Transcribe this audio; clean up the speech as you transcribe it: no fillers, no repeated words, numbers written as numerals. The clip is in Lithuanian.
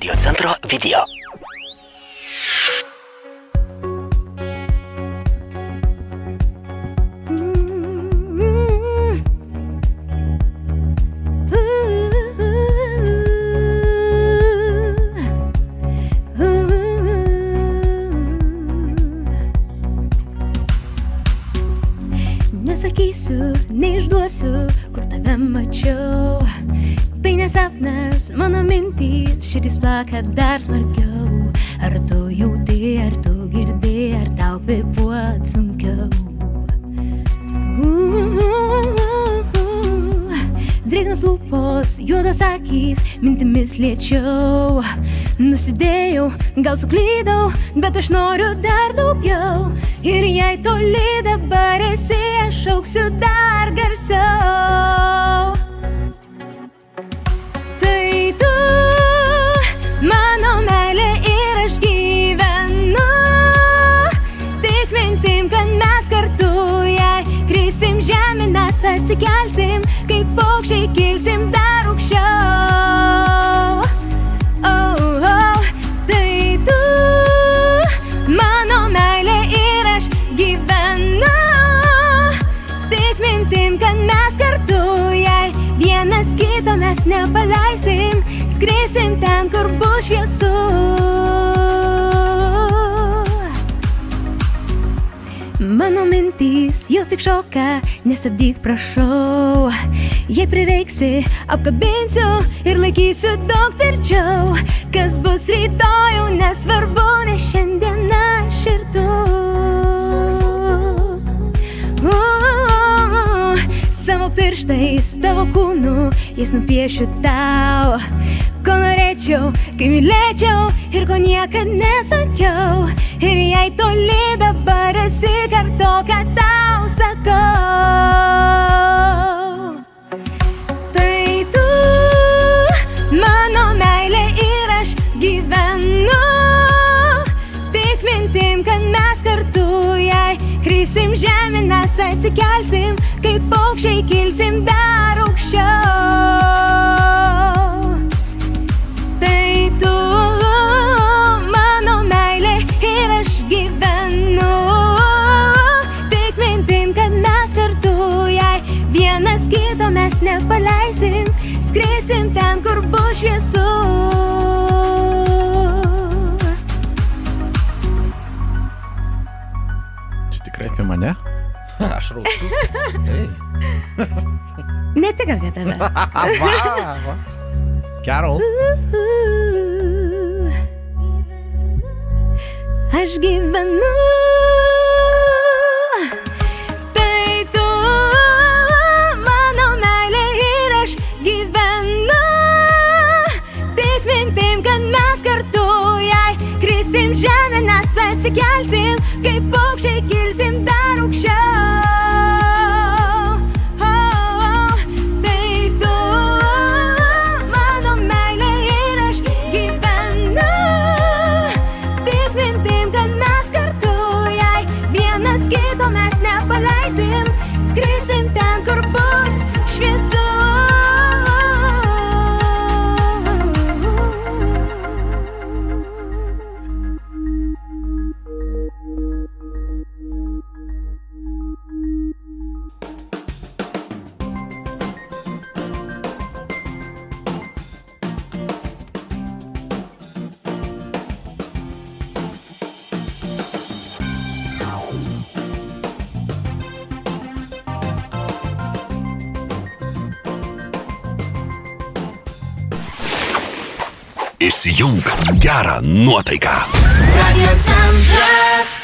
Radio centro video. Nesakysiu, neišduosiu, kur tave mačiau. Tai nesapnas, mano mintys, širdis plaka dar smarkiau. Ar tu jauti, ar tu girdi, ar tau kvėpuot sunkiau? Drėgnos lūpos, juodos akys, mintimis lėčiau. Nusidėjau, gal suklydau, bet aš noriu dar daugiau. Ir jei toli dabar esi, aš šauksiu dar garsiau. Tai tu, mano meilė, ir aš gyvenu tik mintim, kad mes kartu, jei krisim žemėn, mes atsikelsim, kaip paukščiai kilsim dar aukščiau. Tai tu, mano meilė, ir aš gyvenu tik mintim, kad mes kartu, jei vienas kito mes nepaleisim, skrisim ten, kur bus šviesu. Mano mintys, jos tik šoka, nestabdyk prašau. Jei prireiksi, apkabinsiu ir laikysiu daug tvirčiau. Kas bus rytojau, nesvarbu, nes šiandien aš ir tu. Savo pirštais, tavo kūnu, jais nupiešiu tau, ko norėčiau, kai mylėčiau ir ko niekad nesakiau. Ir jei toli dabar esi, kartok, ką tau sakau. Tai tu, mano meilė, ir aš gyvenu tik mintim, kad mes kartu, jei krisim žemėn, mes atsikelsim, kaip paukščiai kilsim dar aukščiau. Tai tu, mano meilė, ir aš gyvenu tik mintim, kad mes kartu, jei vienas kito mes nepaleisim, skrisim ten, kur bus šviesu. Čia tikrai apie mane? Aš rausiu. Ne tik apie tave. Va. Carol. Aš gyvenu. Tai tu, mano meilė, ir aš gyvenu tik mintim, kad mes kartu, jei krisim žemėn, mes atsikelsim, kaip paukščiai kilsim dar aukščiau. Skrisim ten, kur bus šviesu. Įsijunk gerą nuotaiką. Radio centras.